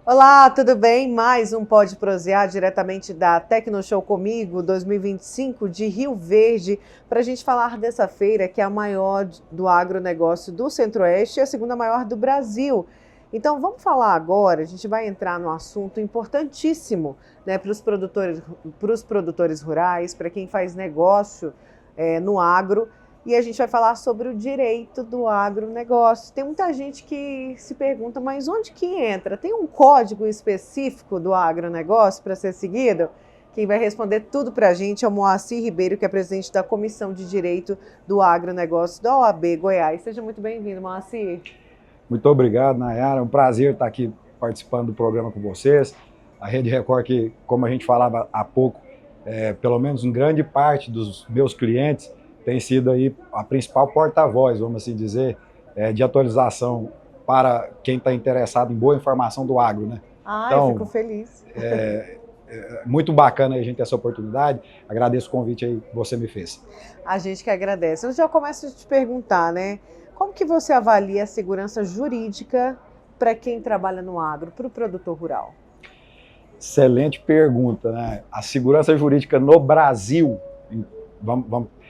Olá, tudo bem? Mais um Pode Prosear diretamente da Tecnoshow Comigo 2025 de Rio Verde, para a gente falar dessa feira que é a maior do agronegócio do Centro-Oeste e a segunda maior do Brasil. Então vamos falar agora, a gente vai entrar num assunto importantíssimo, né, para os produtores rurais, para quem faz negócio no agro. E a gente vai falar sobre o direito do agronegócio. Tem muita gente que se pergunta, mas onde que entra? Tem um código específico do agronegócio para ser seguido? Quem vai responder tudo para a gente é o Moacir Ribeiro, que é presidente da Comissão de Direito do Agronegócio da OAB Goiás. Seja muito bem-vindo, Moacir. Muito obrigado, Nayara. É um prazer estar aqui participando do programa com vocês. A Rede Record, que, como a gente falava há pouco, pelo menos em grande parte dos meus clientes, tem sido aí a principal porta-voz, vamos assim dizer, de atualização para quem está interessado em boa informação do agro, né? Eu fico feliz. Muito bacana a gente ter essa oportunidade. Agradeço o convite aí que você me fez. A gente que agradece. Eu já começo a te perguntar, né? Como que você avalia a segurança jurídica para quem trabalha no agro, para o produtor rural? Excelente pergunta, né? A segurança jurídica no Brasil,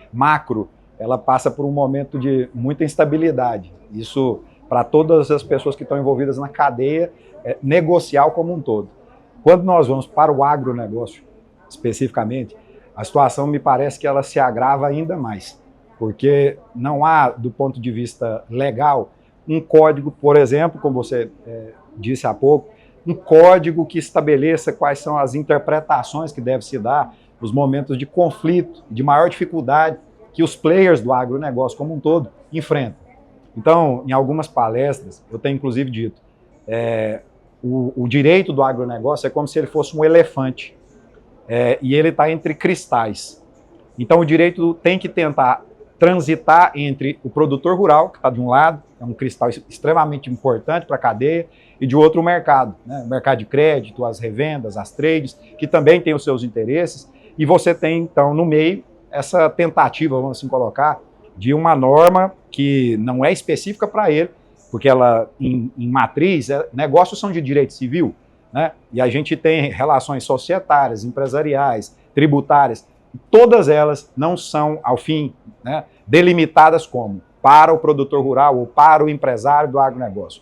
macro, ela passa por um momento de muita instabilidade. Isso para todas as pessoas que estão envolvidas na cadeia negocial como um todo. Quando nós vamos para o agronegócio, especificamente, a situação me parece que ela se agrava ainda mais, porque não há, do ponto de vista legal, um código, por exemplo, como você disse há pouco, um código que estabeleça quais são as interpretações que devem se dar nos momentos de conflito, de maior dificuldade que os players do agronegócio como um todo enfrentam. Então, em algumas palestras, eu tenho inclusive dito, o direito do agronegócio é como se ele fosse um elefante, e ele está entre cristais. Então, o direito tem que tentar transitar entre o produtor rural, que está de um lado, é um cristal extremamente importante para a cadeia, e de outro o mercado, né? O mercado de crédito, as revendas, as trades, que também têm os seus interesses, e você tem, então, no meio, essa tentativa, vamos assim colocar, de uma norma que não é específica para ele, porque ela, em matriz, negócios são de direito civil, né? E a gente tem relações societárias, empresariais, tributárias, todas elas não são, ao fim, né, delimitadas como para o produtor rural ou para o empresário do agronegócio.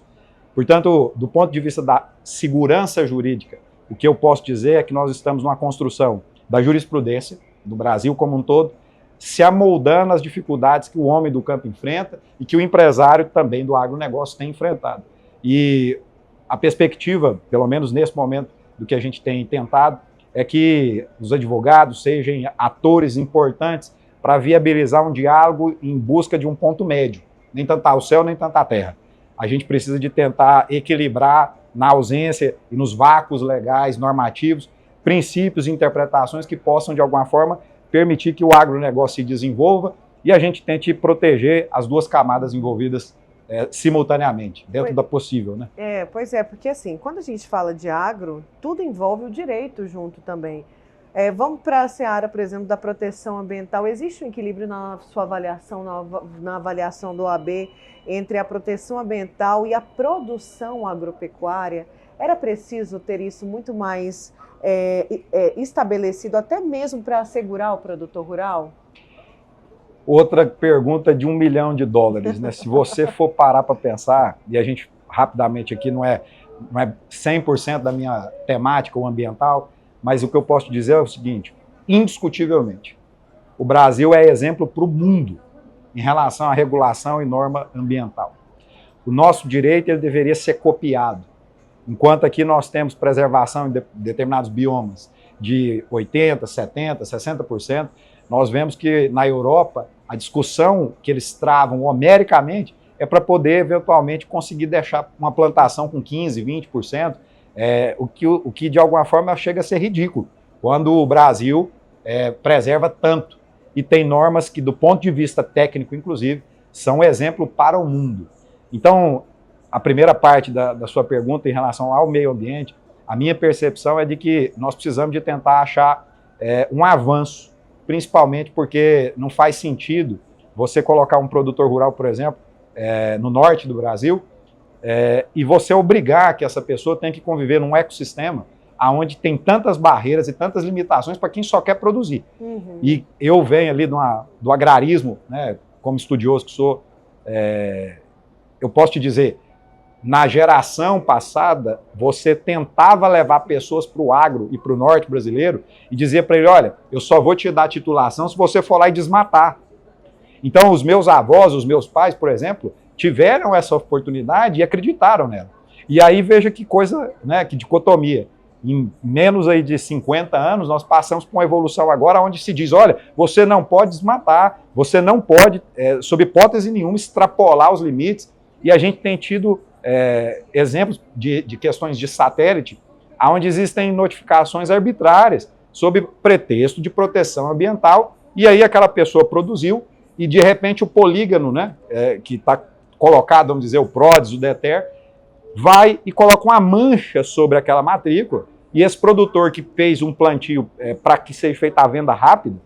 Portanto, do ponto de vista da segurança jurídica, o que eu posso dizer é que nós estamos numa construção da jurisprudência do Brasil como um todo, se amoldando às dificuldades que o homem do campo enfrenta e que o empresário também do agronegócio tem enfrentado. E a perspectiva, pelo menos nesse momento, do que a gente tem tentado, é que os advogados sejam atores importantes para viabilizar um diálogo em busca de um ponto médio. Nem tanto ao céu, nem tanto à terra. A gente precisa de tentar equilibrar na ausência e nos vácuos legais, normativos, princípios e interpretações que possam, de alguma forma, permitir que o agronegócio se desenvolva e a gente tente proteger as duas camadas envolvidas simultaneamente, dentro da possível, né? Pois é, porque assim, quando a gente fala de agro, tudo envolve o direito junto também. Vamos para a seara, por exemplo, da proteção ambiental. Existe um equilíbrio na sua avaliação, na avaliação do OAB, entre a proteção ambiental e a produção agropecuária? Era preciso ter isso muito mais estabelecido, até mesmo para assegurar o produtor rural? Outra pergunta de $1 milhão, né? Se você for parar para pensar, e a gente rapidamente aqui não é 100% da minha temática ou ambiental, mas o que eu posso dizer é o seguinte, indiscutivelmente, o Brasil é exemplo para o mundo em relação à regulação e norma ambiental. O nosso direito ele deveria ser copiado. Enquanto aqui nós temos preservação em determinados biomas de 80%, 70%, 60%, nós vemos que na Europa a discussão que eles travam homericamente é para poder eventualmente conseguir deixar uma plantação com 15%, 20%, o que de alguma forma chega a ser ridículo, quando o Brasil preserva tanto e tem normas que do ponto de vista técnico, inclusive, são exemplo para o mundo. Então, a primeira parte da sua pergunta em relação ao meio ambiente, a minha percepção é de que nós precisamos de tentar achar um avanço, principalmente porque não faz sentido você colocar um produtor rural, por exemplo, no norte do Brasil, e você obrigar que essa pessoa tenha que conviver num ecossistema onde tem tantas barreiras e tantas limitações para quem só quer produzir. Uhum. E eu venho ali do agrarismo, né, como estudioso que sou, eu posso te dizer, na geração passada, você tentava levar pessoas para o agro e para o norte brasileiro e dizia para ele, olha, eu só vou te dar titulação se você for lá e desmatar. Então, os meus avós, os meus pais, por exemplo, tiveram essa oportunidade e acreditaram nela. E aí veja que coisa, né, que dicotomia. Em menos aí de 50 anos, nós passamos por uma evolução agora onde se diz, olha, você não pode desmatar, você não pode, sob hipótese nenhuma, extrapolar os limites. E a gente tem tido exemplos de questões de satélite, onde existem notificações arbitrárias sob pretexto de proteção ambiental, e aí aquela pessoa produziu, e de repente o polígono, né, que está colocado, vamos dizer, o PRODES, o DETER, vai e coloca uma mancha sobre aquela matrícula, e esse produtor que fez um plantio para que seja feita a venda rápida,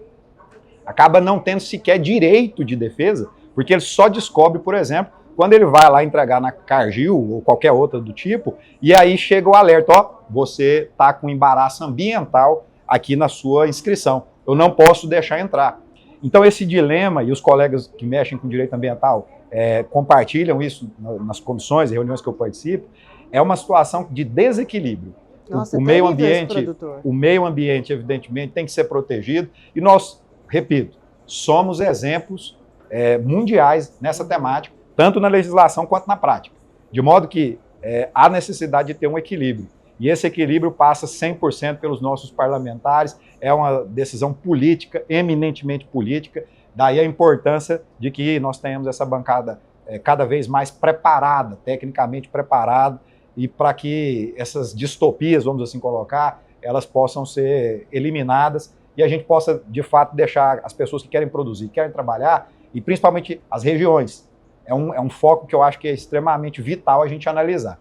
acaba não tendo sequer direito de defesa, porque ele só descobre, por exemplo, quando ele vai lá entregar na Cargill ou qualquer outra do tipo, e aí chega o alerta, ó, você está com embaraço ambiental aqui na sua inscrição, eu não posso deixar entrar. Então esse dilema, e os colegas que mexem com direito ambiental compartilham isso nas comissões e reuniões que eu participo, é uma situação de desequilíbrio. Nossa, o meio ambiente, evidentemente, tem que ser protegido, e nós, repito, somos exemplos mundiais nessa temática, tanto na legislação quanto na prática. De modo que há necessidade de ter um equilíbrio. E esse equilíbrio passa 100% pelos nossos parlamentares, é uma decisão política, eminentemente política, daí a importância de que nós tenhamos essa bancada cada vez mais preparada, tecnicamente preparada, e para que essas distopias, vamos assim colocar, elas possam ser eliminadas e a gente possa, de fato, deixar as pessoas que querem produzir, querem trabalhar, e principalmente as regiões. É um foco que eu acho que é extremamente vital a gente analisar.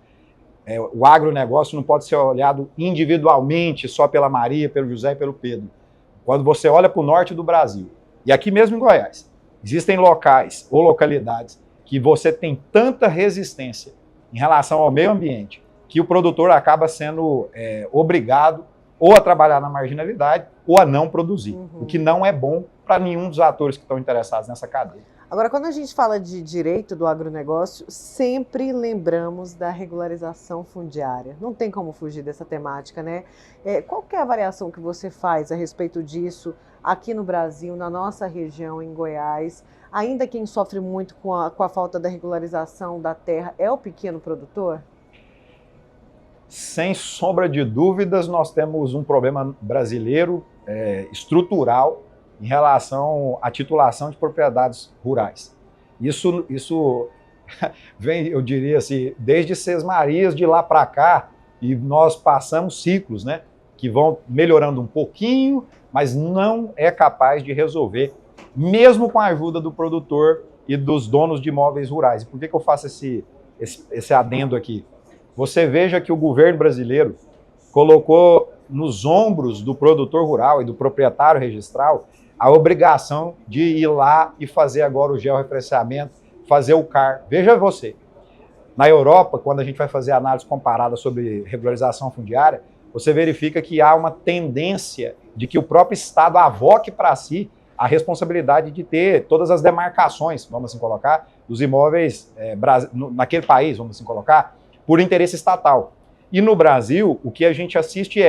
O agronegócio não pode ser olhado individualmente só pela Maria, pelo José e pelo Pedro. Quando você olha para o norte do Brasil, e aqui mesmo em Goiás, existem locais ou localidades que você tem tanta resistência em relação ao meio ambiente, que o produtor acaba sendo obrigado ou a trabalhar na marginalidade ou a não produzir, o que não é bom para nenhum dos atores que estão interessados nessa cadeia. Agora, quando a gente fala de direito do agronegócio, sempre lembramos da regularização fundiária. Não tem como fugir dessa temática, né? Qual que é a avaliação que você faz a respeito disso aqui no Brasil, na nossa região, em Goiás? Ainda quem sofre muito com a falta da regularização da terra é o pequeno produtor? Sem sombra de dúvidas, nós temos um problema brasileiro estrutural em relação à titulação de propriedades rurais. Isso vem, eu diria assim, desde Sesmarias de lá para cá, e nós passamos ciclos, né, que vão melhorando um pouquinho, mas não é capaz de resolver, mesmo com a ajuda do produtor e dos donos de imóveis rurais. E por que eu faço esse adendo aqui? Você veja que o governo brasileiro colocou nos ombros do produtor rural e do proprietário registral a obrigação de ir lá e fazer agora o georreferenciamento, fazer o CAR. Veja você, na Europa, quando a gente vai fazer análise comparada sobre regularização fundiária, você verifica que há uma tendência de que o próprio Estado avoque para si a responsabilidade de ter todas as demarcações, vamos assim colocar, dos imóveis naquele país, vamos assim colocar, por interesse estatal. E no Brasil, o que a gente assiste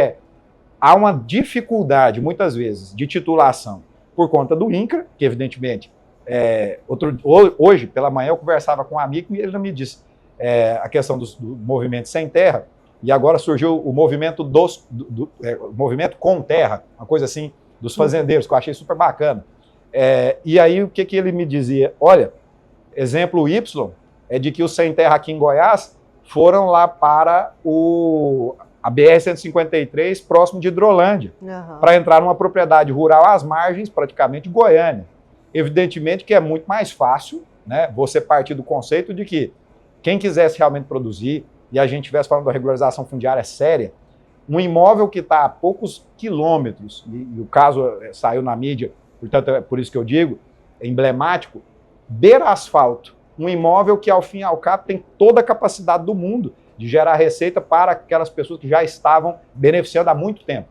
há uma dificuldade, muitas vezes, de titulação por conta do INCRA, que evidentemente, hoje pela manhã eu conversava com um amigo e ele me disse a questão do movimento sem terra, e agora surgiu o movimento movimento com terra, uma coisa assim, dos fazendeiros, que eu achei super bacana. E aí o que ele me dizia? Olha, exemplo Y é de que os sem terra aqui em Goiás foram lá para a BR-153, próximo de Hidrolândia, para entrar numa propriedade rural às margens, praticamente, de Goiânia. Evidentemente que é muito mais fácil, né, você partir do conceito de que quem quisesse realmente produzir, e a gente estivesse falando da regularização fundiária séria, um imóvel que está a poucos quilômetros, e o caso saiu na mídia, portanto é por isso que eu digo, é emblemático, beira asfalto, um imóvel que, ao fim e ao cabo, tem toda a capacidade do mundo de gerar receita para aquelas pessoas que já estavam beneficiando há muito tempo.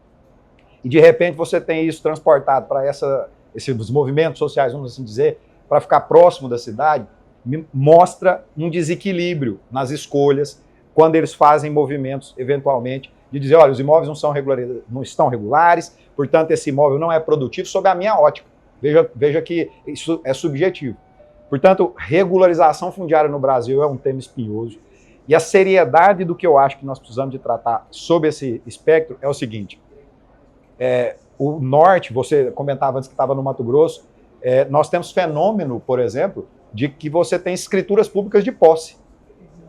E, de repente, você tem isso transportado para esses movimentos sociais, vamos assim dizer, para ficar próximo da cidade, mostra um desequilíbrio nas escolhas quando eles fazem movimentos, eventualmente, de dizer, olha, os imóveis não estão regulares, portanto, esse imóvel não é produtivo, sob a minha ótica. Veja que isso é subjetivo. Portanto, regularização fundiária no Brasil é um tema espinhoso, e a seriedade do que eu acho que nós precisamos de tratar sob esse espectro é o seguinte, o norte, você comentava antes que estava no Mato Grosso, nós temos fenômeno, por exemplo, de que você tem escrituras públicas de posse.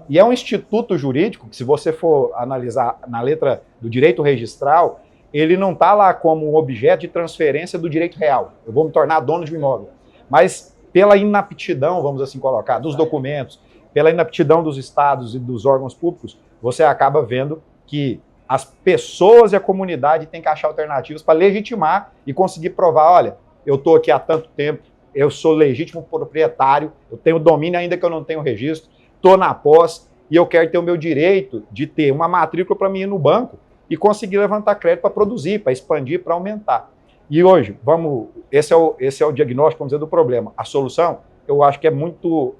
E é um instituto jurídico que, se você for analisar na letra do direito registral, ele não está lá como um objeto de transferência do direito real. Eu vou me tornar dono de um imóvel. Mas pela inaptidão, vamos assim colocar, dos documentos, pela inaptidão dos estados e dos órgãos públicos, você acaba vendo que as pessoas e a comunidade têm que achar alternativas para legitimar e conseguir provar, olha, eu estou aqui há tanto tempo, eu sou legítimo proprietário, eu tenho domínio ainda que eu não tenho registro, estou na posse e eu quero ter o meu direito de ter uma matrícula para mim ir no banco e conseguir levantar crédito para produzir, para expandir, para aumentar. E hoje, esse é o diagnóstico, vamos dizer, do problema. A solução, eu acho que é muito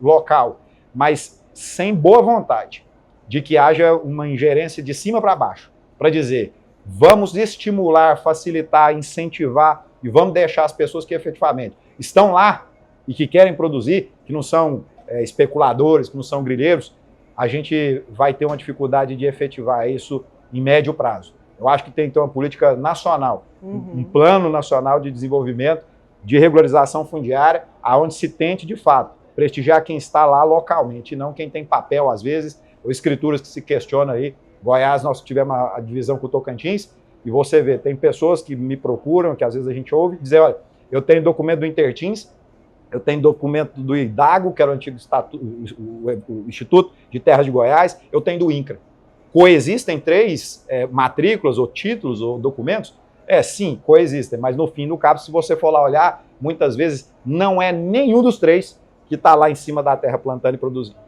local, mas sem boa vontade de que haja uma ingerência de cima para baixo, para dizer, vamos estimular, facilitar, incentivar e vamos deixar as pessoas que efetivamente estão lá e que querem produzir, que não são especuladores, que não são grileiros, a gente vai ter uma dificuldade de efetivar isso em médio prazo. Eu acho que tem que ter uma política nacional, um plano nacional de desenvolvimento, de regularização fundiária, aonde se tente, de fato, prestigiar quem está lá localmente, e não quem tem papel, às vezes, ou escrituras que se questiona aí. Goiás, nós tivemos a divisão com o Tocantins, e você vê, tem pessoas que me procuram, que às vezes a gente ouve, dizer, olha, eu tenho documento do Intertins, eu tenho documento do IDAGO, que era o antigo o Instituto de Terras de Goiás, eu tenho do INCRA. Coexistem 3 matrículas, ou títulos, ou documentos? Sim, coexistem, mas no fim do cabo, se você for lá olhar, muitas vezes não é nenhum dos 3 que está lá em cima da terra plantando e produzindo.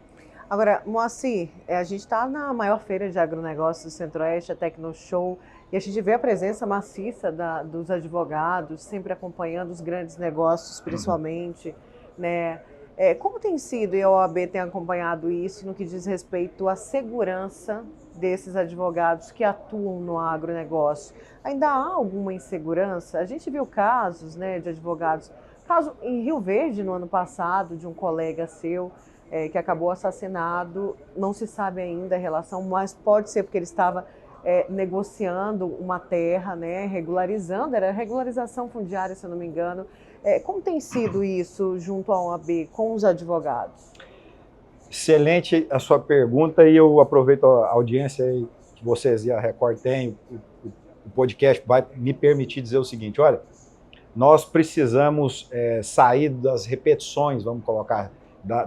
Agora, Moacir, a gente está na maior feira de agronegócios do Centro-Oeste, a Tecnoshow, e a gente vê a presença maciça dos advogados, sempre acompanhando os grandes negócios, principalmente, né? Como tem sido, e a OAB tem acompanhado isso no que diz respeito à segurança desses advogados que atuam no agronegócio? Ainda há alguma insegurança? A gente viu casos, né, de advogados, caso em Rio Verde no ano passado, de um colega seu, que acabou assassinado, não se sabe ainda a relação, mas pode ser porque ele estava negociando uma terra, né, regularizando, era regularização fundiária, se eu não me engano. Como tem sido isso junto à OAB com os advogados? Excelente a sua pergunta, e eu aproveito a audiência aí que vocês e a Record têm, o podcast vai me permitir dizer o seguinte, olha, nós precisamos sair das repetições, vamos colocar,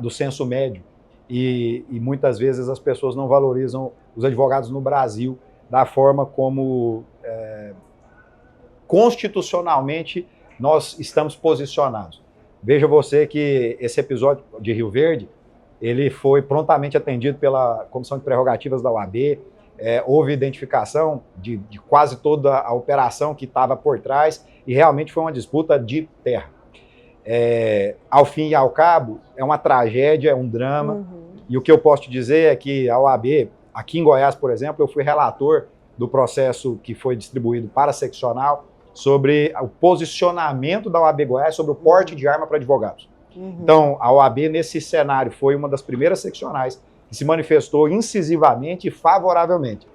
do senso médio, e muitas vezes as pessoas não valorizam os advogados no Brasil da forma como constitucionalmente nós estamos posicionados. Veja você que esse episódio de Rio Verde, ele foi prontamente atendido pela Comissão de Prerrogativas da OAB, houve identificação de quase toda a operação que estava por trás, e realmente foi uma disputa de terra. Ao fim e ao cabo, é uma tragédia, é um drama, e o que eu posso te dizer é que a OAB, aqui em Goiás, por exemplo, eu fui relator do processo que foi distribuído para a seccional sobre o posicionamento da OAB Goiás sobre o porte de arma para advogados. Então, a OAB, nesse cenário, foi uma das primeiras seccionais que se manifestou incisivamente e favoravelmente.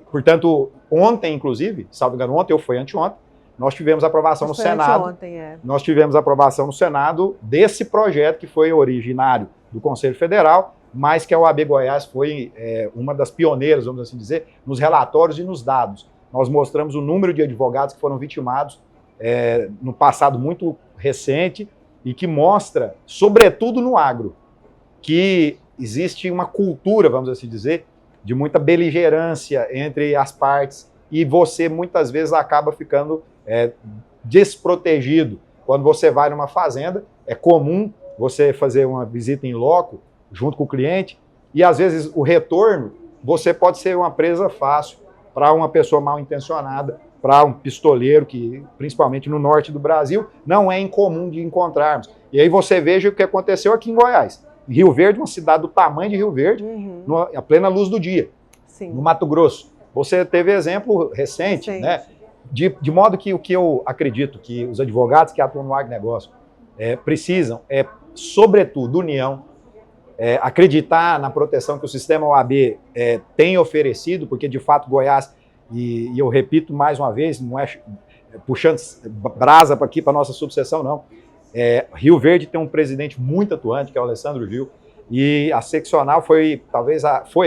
Portanto, ontem, inclusive, salvo engano, ontem ou foi anteontem, nós tivemos aprovação no Senado. Ontem, Nós tivemos aprovação no Senado desse projeto que foi originário do Conselho Federal, mas que a OAB Goiás foi uma das pioneiras, vamos assim dizer, nos relatórios e nos dados. Nós mostramos o número de advogados que foram vitimados no passado muito recente e que mostra, sobretudo no agro, que existe uma cultura, vamos assim dizer, de muita beligerância entre as partes, e você muitas vezes acaba ficando desprotegido. Quando você vai numa fazenda, é comum você fazer uma visita em loco junto com o cliente e às vezes o retorno você pode ser uma presa fácil para uma pessoa mal intencionada, para um pistoleiro que, principalmente no norte do Brasil, não é incomum de encontrarmos. E aí você veja o que aconteceu aqui em Goiás. Em Rio Verde, uma cidade do tamanho de Rio Verde, à plena luz do dia. Sim. No Mato Grosso. Você teve exemplo recente, né? De modo que o que eu acredito que os advogados que atuam no agronegócio precisam sobretudo, união, acreditar na proteção que o sistema OAB tem oferecido, porque de fato Goiás, e eu repito mais uma vez, não é puxando brasa aqui para a nossa subseção, não. Rio Verde tem um presidente muito atuante, que é o Alessandro Gil, e a seccional foi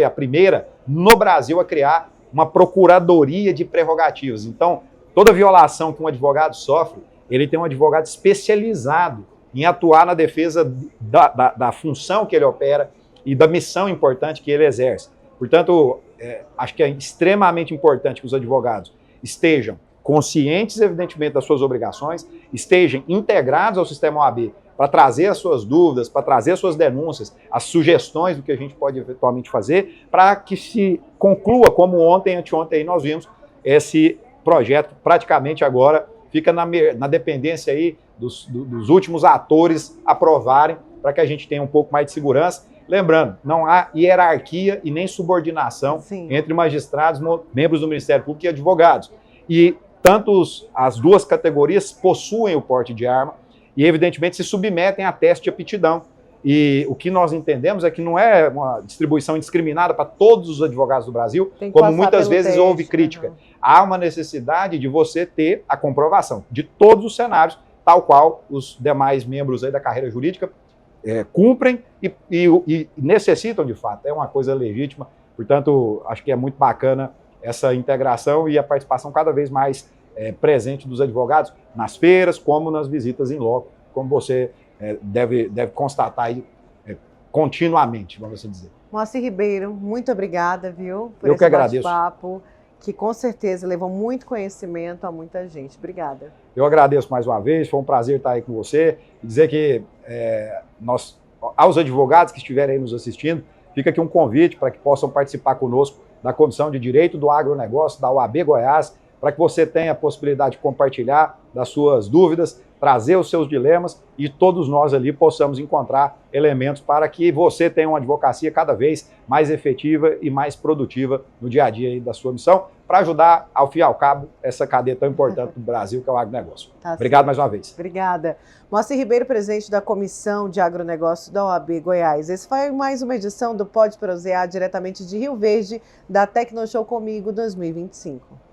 a primeira no Brasil a criar uma procuradoria de prerrogativas. Então, toda violação que um advogado sofre, ele tem um advogado especializado em atuar na defesa da função que ele opera e da missão importante que ele exerce. Portanto, acho que é extremamente importante que os advogados estejam conscientes, evidentemente, das suas obrigações, estejam integrados ao sistema OAB para trazer as suas dúvidas, para trazer as suas denúncias, as sugestões do que a gente pode eventualmente fazer, para que se conclua, como ontem, anteontem, nós vimos, esse projeto praticamente agora fica na dependência aí dos últimos atores aprovarem, para que a gente tenha um pouco mais de segurança. Lembrando, não há hierarquia e nem subordinação entre magistrados, membros do Ministério Público e advogados. E tanto as duas categorias possuem o porte de arma e, evidentemente, se submetem a teste de aptidão. E o que nós entendemos é que não é uma distribuição indiscriminada para todos os advogados do Brasil, como muitas vezes houve crítica. Há uma necessidade de você ter a comprovação de todos os cenários, tal qual os demais membros aí da carreira jurídica cumprem e necessitam de fato. É uma coisa legítima. Portanto, acho que é muito bacana essa integração e a participação cada vez mais presente dos advogados nas feiras, como nas visitas em loco, como você deve constatar aí continuamente, vamos assim dizer. Moacir Ribeiro, muito obrigada, viu, por esse bate-papo, que com certeza levou muito conhecimento a muita gente. Obrigada. Eu agradeço mais uma vez, foi um prazer estar aí com você e dizer que aos advogados que estiverem aí nos assistindo, fica aqui um convite para que possam participar conosco da Comissão de Direito do Agronegócio da OAB Goiás, para que você tenha a possibilidade de compartilhar das suas dúvidas, trazer os seus dilemas e todos nós ali possamos encontrar elementos para que você tenha uma advocacia cada vez mais efetiva e mais produtiva no dia a dia aí da sua missão, para ajudar, ao fim e ao cabo, essa cadeia tão importante do Brasil, que é o agronegócio. Obrigado mais uma vez. Obrigada. Moacir Ribeiro, presidente da Comissão de Agronegócio da OAB Goiás. Esse foi mais uma edição do Pode Prosear, diretamente de Rio Verde, da Tecnoshow Comigo 2025.